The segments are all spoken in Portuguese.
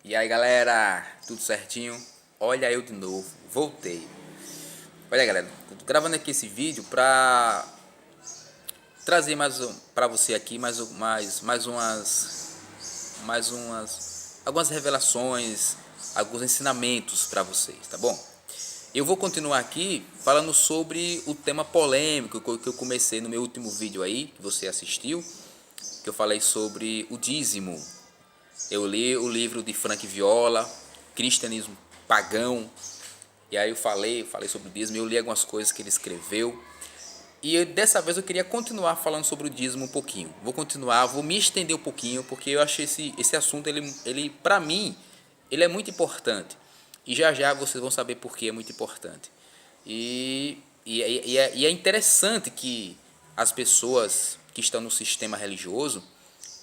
E aí galera, tudo certinho? Olha eu de novo, voltei. Olha galera, tô gravando aqui esse vídeo pra trazer pra você aqui algumas revelações, alguns ensinamentos pra vocês, tá bom? Eu vou continuar aqui falando sobre o tema polêmico que eu comecei no meu último vídeo aí, que você assistiu, que eu falei sobre o dízimo. Eu li o livro de Frank Viola, Cristianismo Pagão, e aí eu falei sobre o dízimo, eu li algumas coisas que ele escreveu. Dessa vez eu queria continuar falando sobre o dízimo um pouquinho. Vou me estender um pouquinho, porque eu achei esse assunto, ele para mim, ele é muito importante. E já já vocês vão saber por que é muito importante. E é interessante que as pessoas que estão no sistema religioso,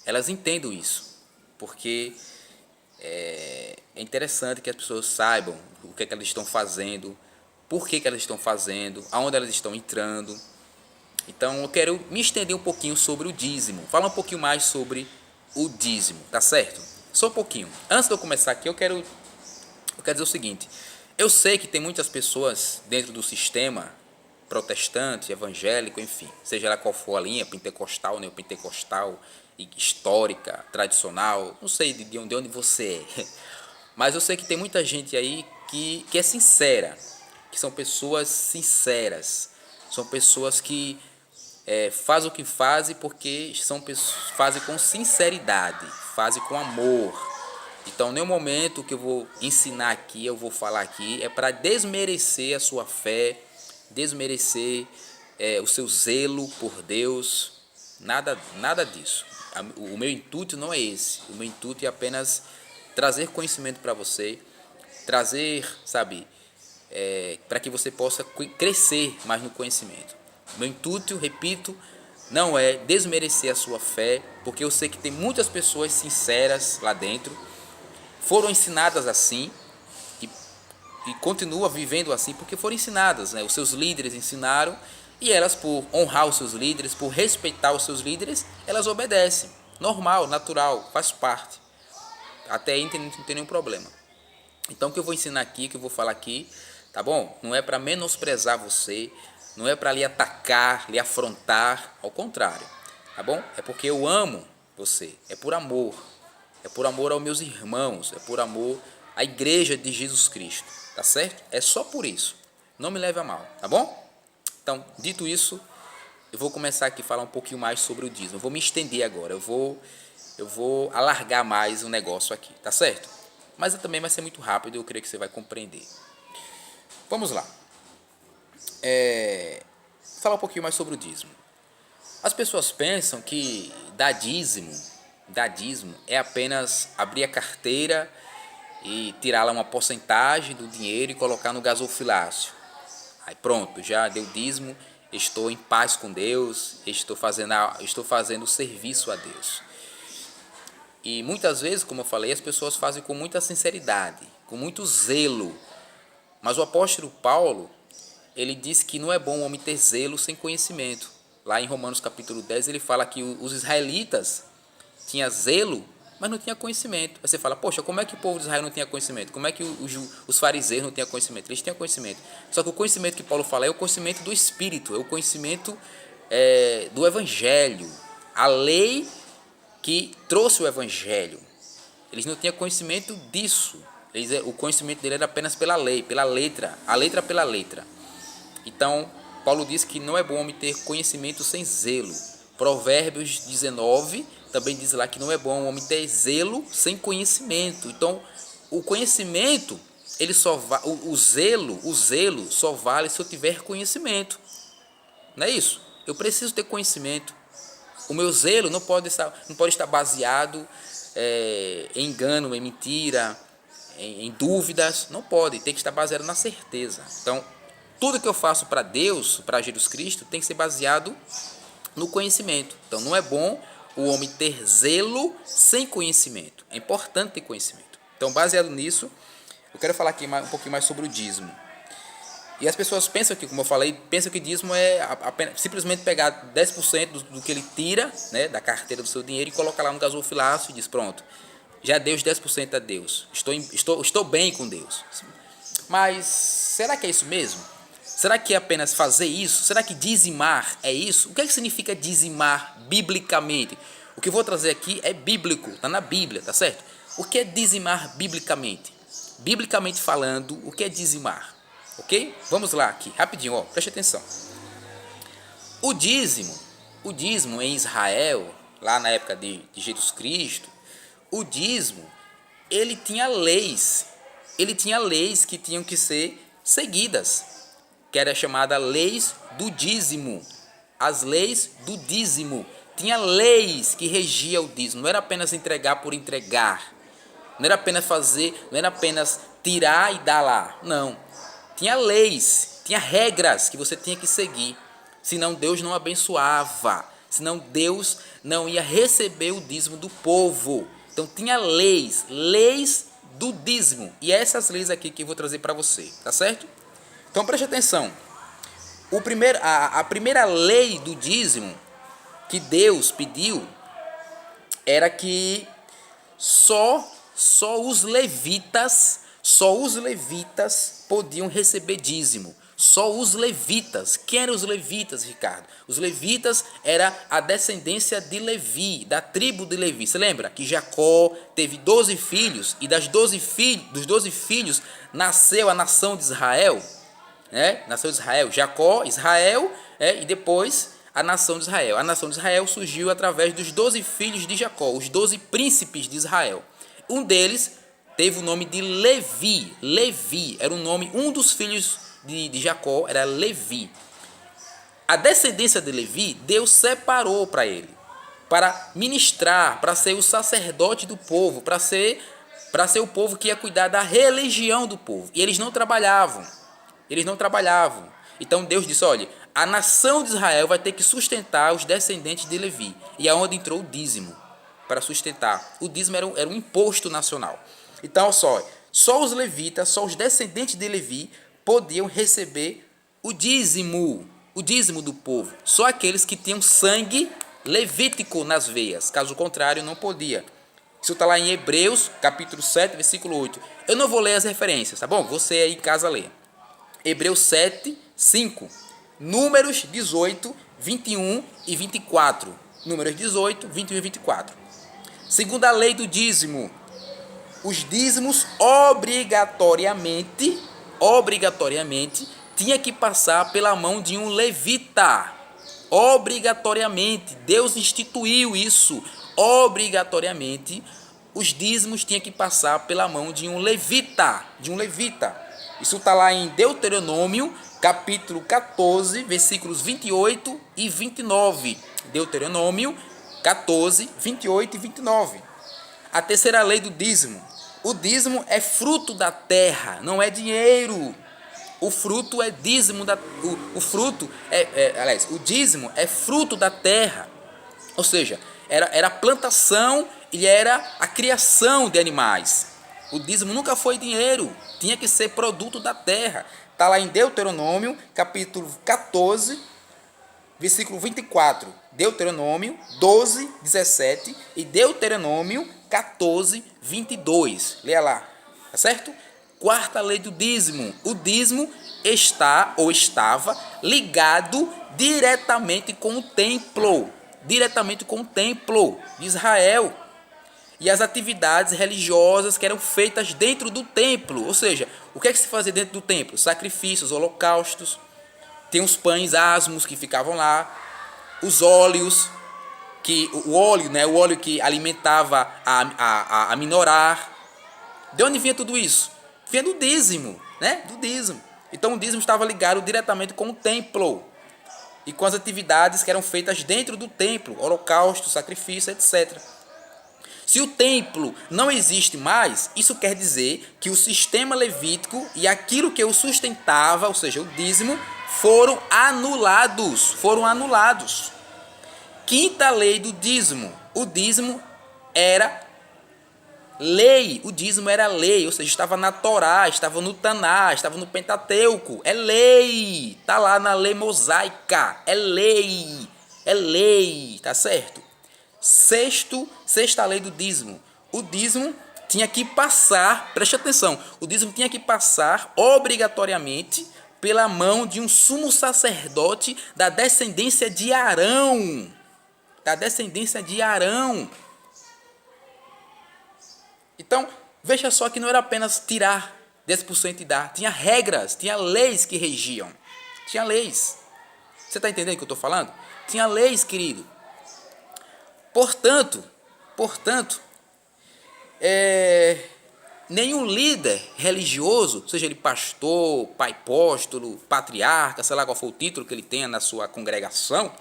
elas entendam isso. Porque é interessante que as pessoas saibam o que elas estão fazendo, por que elas estão fazendo, aonde elas estão entrando. Então eu quero me estender um pouquinho sobre o dízimo, falar um pouquinho mais sobre o dízimo, tá certo? Só um pouquinho. Antes de eu começar aqui, eu quero dizer o seguinte: eu sei que tem muitas pessoas dentro do sistema protestante, evangélico, enfim, seja lá qual for a linha, pentecostal, neopentecostal, histórica, tradicional, não sei de onde você é, mas eu sei que tem muita gente aí que é sincera, que são pessoas sinceras, são pessoas que fazem o que fazem porque fazem com sinceridade, fazem com amor. Então, em nenhum momento que eu vou ensinar aqui, eu vou falar aqui, é para desmerecer a sua fé, desmerecer o seu zelo por Deus, nada disso. O meu intuito não é esse. O meu intuito é apenas trazer conhecimento para você, trazer, sabe, para que você possa crescer mais no conhecimento. Meu intuito, repito, não é desmerecer a sua fé, porque eu sei que tem muitas pessoas sinceras lá dentro, foram ensinadas assim e continuam vivendo assim porque foram ensinadas, né? Os seus líderes ensinaram e elas, por honrar os seus líderes, por respeitar os seus líderes, elas obedecem. Normal, natural, faz parte. Até aí não tem nenhum problema. Então o que eu vou ensinar aqui, o que eu vou falar aqui, tá bom? Não é para menosprezar você, não é para lhe atacar, lhe afrontar, ao contrário, tá bom? É porque eu amo você, é por amor aos meus irmãos, é por amor à igreja de Jesus Cristo, tá certo? É só por isso, não me leve a mal, tá bom? Então, dito isso, eu vou começar aqui a falar um pouquinho mais sobre o dízimo, eu vou me estender agora, eu vou alargar mais o negócio aqui, tá certo? Mas também vai ser muito rápido, eu creio que você vai compreender. Vamos lá. Falar um pouquinho mais sobre o dízimo. As pessoas pensam que dar dízimo é apenas abrir a carteira e tirar lá uma porcentagem do dinheiro e colocar no gasofilácio. Aí pronto, já deu dízimo, estou em paz com Deus, estou fazendo serviço a Deus. E muitas vezes, como eu falei, as pessoas fazem com muita sinceridade, com muito zelo. Mas o apóstolo Paulo, ele diz que não é bom o homem ter zelo sem conhecimento. Lá em Romanos capítulo 10 ele fala que os israelitas tinham zelo, mas não tinha conhecimento. Aí você fala, poxa, como é que o povo de Israel não tinha conhecimento? Como é que os fariseus não tinham conhecimento? Eles tinham conhecimento. Só que o conhecimento que Paulo fala é o conhecimento do Espírito, é o conhecimento do Evangelho. A lei que trouxe o Evangelho. Eles não tinham conhecimento disso. O conhecimento dele era apenas pela lei, pela letra, a letra pela letra. Então, Paulo diz que não é bom homem ter conhecimento sem zelo. Provérbios 19 também diz lá que não é bom o homem ter zelo sem conhecimento. Então, o conhecimento, o zelo só vale se eu tiver conhecimento. Não é isso? Eu preciso ter conhecimento. O meu zelo não pode estar baseado em engano, em mentira, em dúvidas. Não pode, tem que estar baseado na certeza. Então, tudo que eu faço para Deus, para Jesus Cristo, tem que ser baseado no conhecimento. Então, não é bom o homem ter zelo sem conhecimento. É importante ter conhecimento. Então, baseado nisso, eu quero falar aqui um pouquinho mais sobre o dízimo. E as pessoas pensam que, como eu falei, pensam que dízimo é apenas, simplesmente pegar 10% do que ele tira, né, da carteira do seu dinheiro e colocar lá no gasofilácio e diz, pronto, já dei os 10% a Deus. Estou bem com Deus. Mas será que é isso mesmo? Será que é apenas fazer isso? Será que dizimar é isso? O que é que significa dizimar biblicamente? O que eu vou trazer aqui é bíblico, está na Bíblia, tá certo? O que é dizimar biblicamente? Biblicamente falando, o que é dizimar? Ok? Vamos lá aqui, rapidinho, preste atenção. O dízimo em Israel, lá na época de Jesus Cristo, o dízimo, ele tinha leis que tinham que ser seguidas, que era chamada leis do dízimo, as leis do dízimo. Tinha leis que regiam o dízimo, não era apenas entregar por entregar, não era apenas fazer, não era apenas tirar e dar lá, não. Tinha leis, tinha regras que você tinha que seguir, senão Deus não abençoava, senão Deus não ia receber o dízimo do povo. Então tinha leis do dízimo, e essas leis aqui que eu vou trazer para você, tá certo? Então preste atenção, a primeira lei do dízimo que Deus pediu era que só os levitas podiam receber dízimo. Só os levitas. Quem eram os levitas, Ricardo? Os levitas era a descendência de Levi, da tribo de Levi. Você lembra que Jacó teve 12 filhos e dos 12 filhos nasceu a nação de Israel, né? Nasceu Israel, Jacó, Israel, e depois a nação de Israel. A nação de Israel surgiu através dos 12 filhos de Jacó, os 12 príncipes de Israel. Um deles teve o nome de Levi. Levi era o nome, um dos filhos de Jacó era Levi. A descendência de Levi, Deus separou para ele, para ministrar, para ser o sacerdote do povo, para ser o povo que ia cuidar da religião do povo. E eles não trabalhavam. Então Deus disse, olha, a nação de Israel vai ter que sustentar os descendentes de Levi. E é onde entrou o dízimo, para sustentar. O dízimo era um imposto nacional. Então, só os levitas, só os descendentes de Levi podiam receber o dízimo do povo. Só aqueles que tinham sangue levítico nas veias. Caso contrário, não podia. Isso está lá em Hebreus, capítulo 7, versículo 8. Eu não vou ler as referências, tá bom? Você aí em casa lê. Hebreus 7, 5. Números 18, 21 e 24. Números 18, 21 e 24. Segundo a lei do dízimo, os dízimos obrigatoriamente tinha que passar pela mão de um levita. Obrigatoriamente, Deus instituiu isso. Obrigatoriamente, os dízimos tinham que passar pela mão de um levita. Isso está lá em Deuteronômio, capítulo 14, versículos 28 e 29. Deuteronômio 14, 28 e 29. A terceira lei do dízimo. O dízimo é fruto da terra, não é dinheiro. O fruto é dízimo o dízimo é fruto da terra. Ou seja, era a plantação e era a criação de animais. O dízimo nunca foi dinheiro, tinha que ser produto da terra. Está lá em Deuteronômio, capítulo 14, versículo 24. Deuteronômio 12, 17 e Deuteronômio 14, 22. Leia lá, tá certo? Quarta lei do dízimo. O dízimo está ou estava ligado diretamente com o templo de Israel e as atividades religiosas que eram feitas dentro do templo. Ou seja, o que é que se fazia dentro do templo? Sacrifícios, holocaustos, tem os pães asmos que ficavam lá, os óleos, o óleo que alimentava a minorar. De onde vinha tudo isso? Vinha do dízimo, né? Do dízimo. Então o dízimo estava ligado diretamente com o templo e com as atividades que eram feitas dentro do templo, holocausto, sacrifício, etc. Se o templo não existe mais, isso quer dizer que o sistema levítico e aquilo que o sustentava, ou seja, o dízimo, foram anulados. Quinta lei do dízimo. O dízimo era lei. O dízimo era lei, ou seja, estava na Torá, estava no Taná, estava no Pentateuco. É lei. Está lá na lei mosaica. É lei, tá certo? Sexta lei do dízimo. o dízimo tinha que passar, preste atenção, o dízimo tinha que passar obrigatoriamente pela mão de um sumo sacerdote da descendência de Arão. Da descendência de Arão. Então, veja só que não era apenas tirar 10% e dar. Tinha regras, tinha leis que regiam. Tinha leis. Você está entendendo o que eu estou falando? Tinha leis, querido. Portanto, nenhum líder religioso, seja ele pastor, pai apóstolo, patriarca, sei lá qual for o título que ele tenha na sua congregação,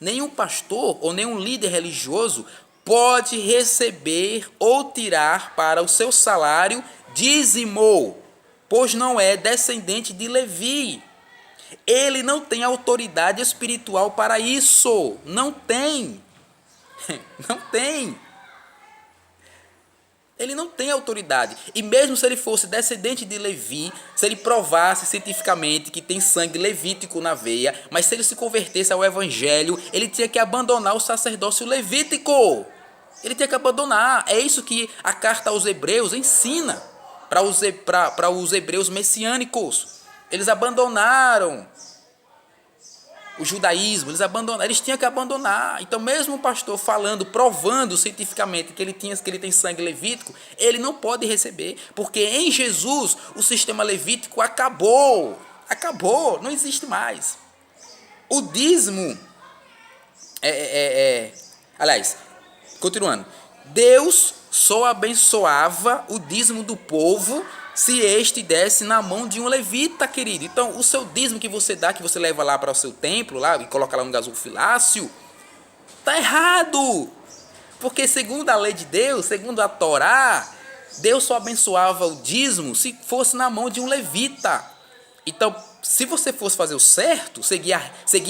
nenhum pastor ou nenhum líder religioso pode receber ou tirar para o seu salário dízimo, pois não é descendente de Levi. Ele não tem autoridade espiritual para isso. Não tem. Não tem. Ele não tem autoridade. E mesmo se ele fosse descendente de Levi, se ele provasse cientificamente que tem sangue levítico na veia, mas se ele se convertesse ao evangelho, ele tinha que abandonar o sacerdócio levítico. Ele tinha que abandonar. É isso que a carta aos Hebreus ensina para os hebreus messiânicos. Eles abandonaram o judaísmo, eles tinham que abandonar. Então, mesmo o pastor falando, provando cientificamente que ele tem sangue levítico, ele não pode receber, porque em Jesus o sistema levítico acabou, não existe mais. O dízimo, aliás, continuando, Deus só abençoava o dízimo do povo se este desse na mão de um levita, querido. Então, o seu dízimo que você dá, que você leva lá para o seu templo, lá, e coloca lá no gasofilácio, está errado. Porque segundo a lei de Deus, segundo a Torá, Deus só abençoava o dízimo se fosse na mão de um levita. Então, se você fosse fazer o certo, seguir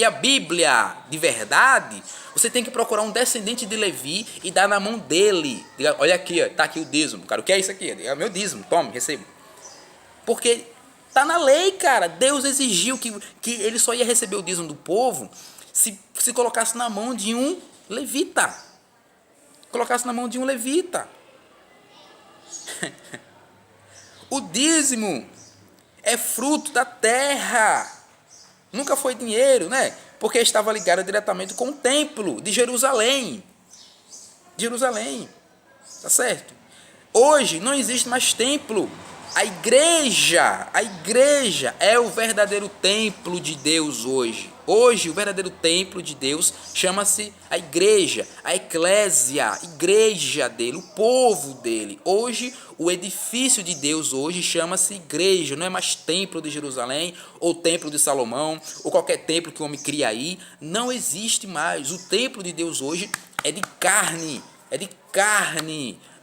a Bíblia de verdade, você tem que procurar um descendente de Levi e dar na mão dele. Diga, olha aqui, está aqui o dízimo. Cara, o que é isso aqui? É meu dízimo, tome, receba. Porque está na lei, cara. Deus exigiu que ele só ia receber o dízimo do povo se colocasse na mão de um levita. Colocasse na mão de um levita. O dízimo é fruto da terra. Nunca foi dinheiro, né? Porque estava ligado diretamente com o templo de Jerusalém. Tá certo? Hoje não existe mais templo. A igreja é o verdadeiro templo de Deus hoje. Hoje, o verdadeiro templo de Deus chama-se a igreja, a eclésia, igreja dele, o povo dele. Hoje, o edifício de Deus hoje chama-se igreja, não é mais templo de Jerusalém, ou templo de Salomão, ou qualquer templo que o homem cria aí. Não existe mais. O templo de Deus hoje é de carne,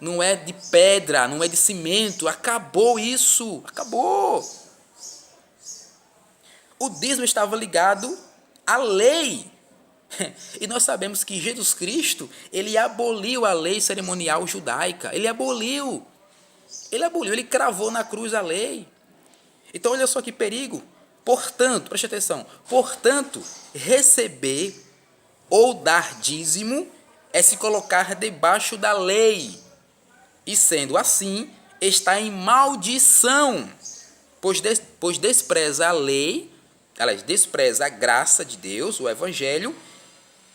não é de pedra, não é de cimento. Acabou isso, acabou. O dízimo estava ligado à lei. E nós sabemos que Jesus Cristo, ele aboliu a lei cerimonial judaica. Ele cravou na cruz a lei. Então, olha só que perigo. Portanto, preste atenção. Portanto, receber ou dar dízimo é se colocar debaixo da lei. E sendo assim, está em maldição, pois despreza a lei, despreza a graça de Deus, o evangelho,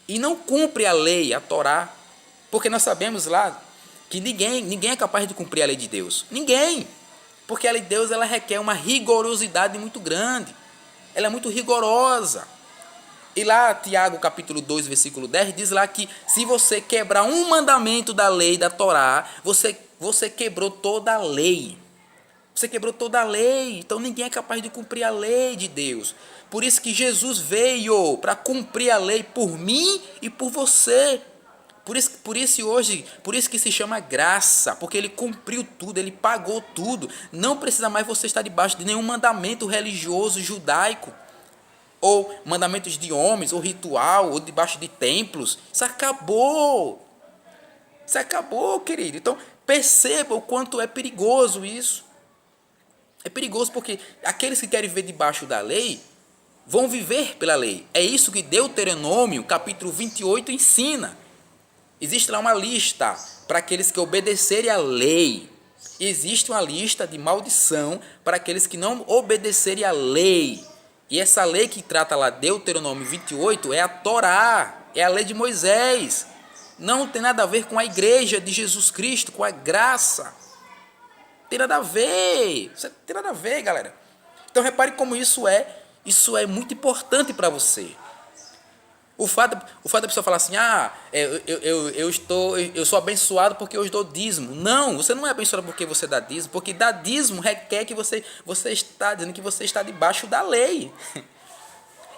e não cumpre a lei, a Torá. Porque nós sabemos lá que ninguém é capaz de cumprir a lei de Deus. Ninguém. Porque a lei de Deus ela requer uma rigorosidade muito grande. Ela é muito rigorosa. E lá, Tiago, capítulo 2, versículo 10, diz lá que se você quebrar um mandamento da lei, da Torá, você quebrou toda a lei. Você quebrou toda a lei. Então, ninguém é capaz de cumprir a lei de Deus. Por isso que Jesus veio para cumprir a lei por mim e por você. Por isso que se chama graça, porque ele cumpriu tudo, ele pagou tudo. Não precisa mais você estar debaixo de nenhum mandamento religioso judaico, ou mandamentos de homens, ou ritual, ou debaixo de templos. Isso acabou, querido. Então, perceba o quanto é perigoso isso. É perigoso porque aqueles que querem viver debaixo da lei, vão viver pela lei. É isso que Deuteronômio, capítulo 28, ensina. Existe lá uma lista para aqueles que obedecerem à lei. Existe uma lista de maldição para aqueles que não obedecerem à lei. E essa lei que trata lá, Deuteronômio 28, é a Torá, é a lei de Moisés. Não tem nada a ver com a igreja de Jesus Cristo, com a graça. Tem nada a ver. Isso tem nada a ver, galera. Então repare como isso é muito importante para você. O fato da pessoa falar assim, eu sou abençoado porque eu dou dízimo. Não, você não é abençoado porque você dá dízimo, porque dar dízimo requer que você está dizendo que você está debaixo da lei.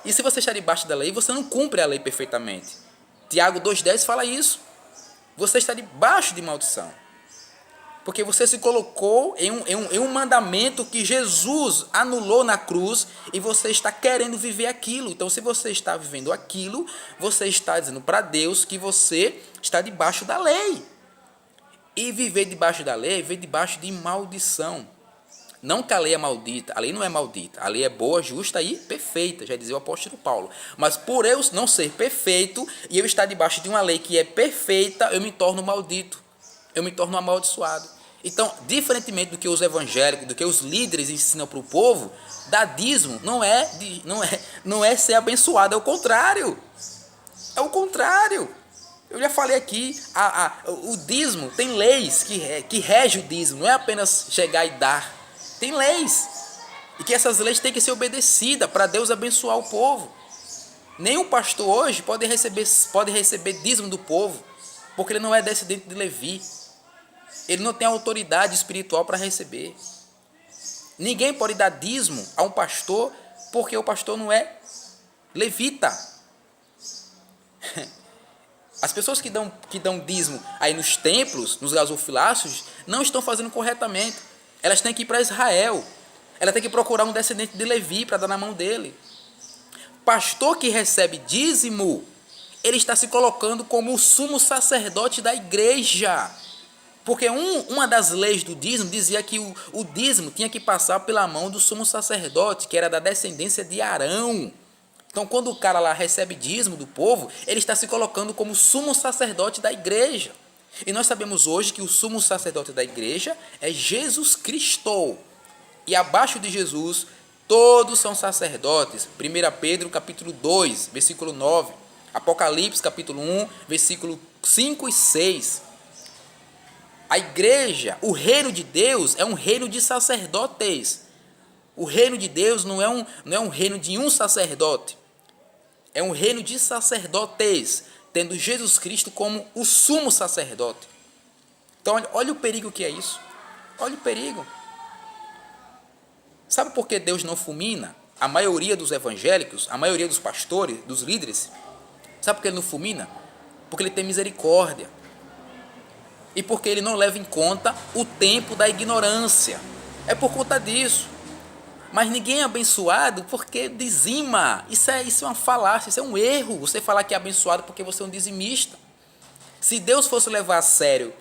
E se você está debaixo da lei, você não cumpre a lei perfeitamente. Tiago 2,10 fala isso. Você está debaixo de maldição. Porque você se colocou em um mandamento que Jesus anulou na cruz e você está querendo viver aquilo. Então, se você está vivendo aquilo, você está dizendo para Deus que você está debaixo da lei. E viver debaixo da lei, viver debaixo de maldição. Não que a lei é maldita, a lei não é maldita. A lei é boa, justa e perfeita, já dizia o apóstolo Paulo. Mas por eu não ser perfeito e eu estar debaixo de uma lei que é perfeita, eu me torno maldito. Eu me torno amaldiçoado. Então, diferentemente do que os evangélicos, do que os líderes ensinam para o povo, dar dízimo não é ser abençoado, é o contrário. É o contrário. Eu já falei aqui, o dízimo tem leis que regem o dízimo, não é apenas chegar e dar. Tem leis. E que essas leis têm que ser obedecidas para Deus abençoar o povo. Nenhum pastor hoje pode receber dízimo do povo, porque ele não é descendente de Levi. Ele não tem autoridade espiritual para receber. Ninguém pode dar dízimo a um pastor, porque o pastor não é levita. As pessoas que dão dízimo aí nos templos, nos gasofilácios, não estão fazendo corretamente. Elas têm que ir para Israel. Ela tem que procurar um descendente de Levi para dar na mão dele. Pastor que recebe dízimo, ele está se colocando como o sumo sacerdote da igreja. Porque uma das leis do dízimo dizia que o dízimo tinha que passar pela mão do sumo sacerdote, que era da descendência de Arão. Então, quando o cara lá recebe dízimo do povo, ele está se colocando como sumo sacerdote da igreja. E nós sabemos hoje que o sumo sacerdote da igreja é Jesus Cristo. E abaixo de Jesus, todos são sacerdotes. 1 Pedro capítulo 2, versículo 9. Apocalipse capítulo 1, versículo 5 e 6. A igreja, o reino de Deus é um reino de sacerdotes. O reino de Deus não é um reino de um sacerdote. É um reino de sacerdotes, tendo Jesus Cristo como o sumo sacerdote. Então, olha o perigo que é isso. Olha o perigo. Sabe por que Deus não fulmina a maioria dos evangélicos, a maioria dos pastores, dos líderes? Sabe por que ele não fulmina? Porque ele tem misericórdia. E porque ele não leva em conta o tempo da ignorância. É por conta disso. Mas ninguém é abençoado porque dizima. Isso é uma falácia, isso é um erro. Você falar que é abençoado porque você é um dizimista. Se Deus fosse levar a sério,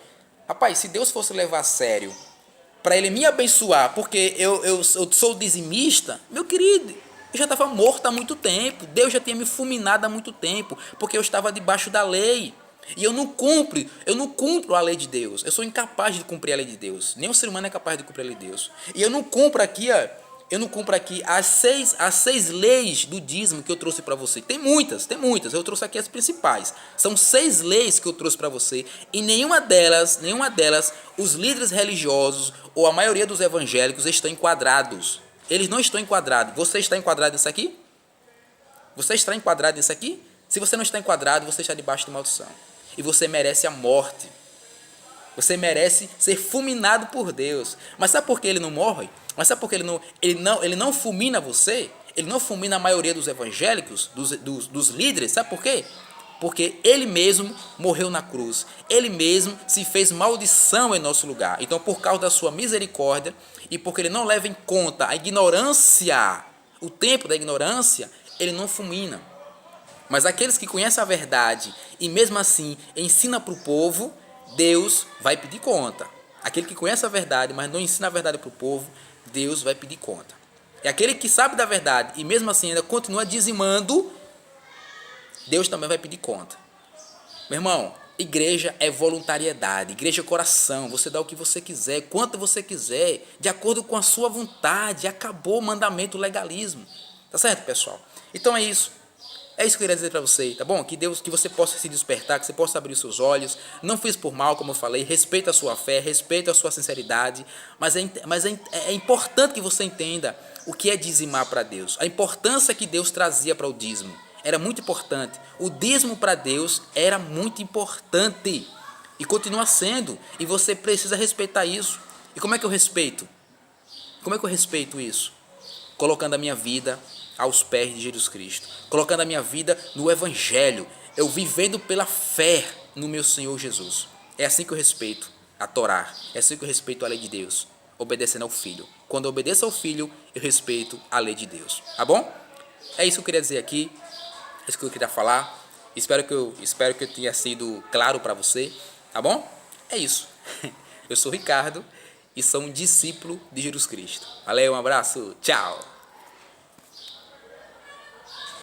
se Deus fosse levar a sério para ele me abençoar porque eu sou dizimista, meu querido, eu já estava morto há muito tempo. Deus já tinha me fulminado há muito tempo, porque eu estava debaixo da lei. E eu não cumpro a lei de Deus. Eu sou incapaz de cumprir a lei de Deus. Nenhum ser humano é capaz de cumprir a lei de Deus. E eu não cumpro aqui as seis leis do dízimo que eu trouxe para você. Tem muitas. Eu trouxe aqui as principais. São 6 leis que eu trouxe para você. E nenhuma delas, os líderes religiosos ou a maioria dos evangélicos estão enquadrados. Eles não estão enquadrados. Você está enquadrado nisso aqui? Você está enquadrado nisso aqui? Se você não está enquadrado, você está debaixo de maldição. E você merece a morte. Você merece ser fulminado por Deus. Mas sabe por que ele não morre? Mas sabe por que ele não fulmina você? Ele não fulmina a maioria dos evangélicos, dos líderes? Sabe por quê? Porque ele mesmo morreu na cruz. Ele mesmo se fez maldição em nosso lugar. Então, por causa da sua misericórdia e porque ele não leva em conta a ignorância, o tempo da ignorância, ele não fulmina. Mas aqueles que conhecem a verdade e mesmo assim ensina para o povo, Deus vai pedir conta. Aquele que conhece a verdade, mas não ensina a verdade para o povo, Deus vai pedir conta. E aquele que sabe da verdade e mesmo assim ainda continua dizimando, Deus também vai pedir conta. Meu irmão, Igreja é voluntariedade, igreja é coração, você dá o que você quiser, quanto você quiser, de acordo com a sua vontade, acabou o mandamento, o legalismo. Tá certo, pessoal? Então é isso. É isso que eu queria dizer para você, tá bom? Que Deus, que você possa se despertar, que você possa abrir os seus olhos. Não fiz por mal, como eu falei, respeita a sua fé, respeita a sua sinceridade, mas é importante que você entenda o que é dizimar para Deus, a importância que Deus trazia para o dízimo. Era muito importante. O dízimo para Deus era muito importante e continua sendo, e você precisa respeitar isso. E como é que eu respeito? Como é que eu respeito isso? Colocando a minha vida aos pés de Jesus Cristo, colocando a minha vida no Evangelho, eu vivendo pela fé no meu Senhor Jesus. É assim que eu respeito a Torá, é assim que eu respeito a lei de Deus, obedecendo ao Filho. Quando eu obedeço ao Filho, eu respeito a lei de Deus, tá bom? É isso que eu queria dizer aqui, é isso que eu queria falar. Espero que eu tenha sido claro para você, tá bom? É isso. Eu sou Ricardo e sou um discípulo de Jesus Cristo. Valeu, um abraço, tchau!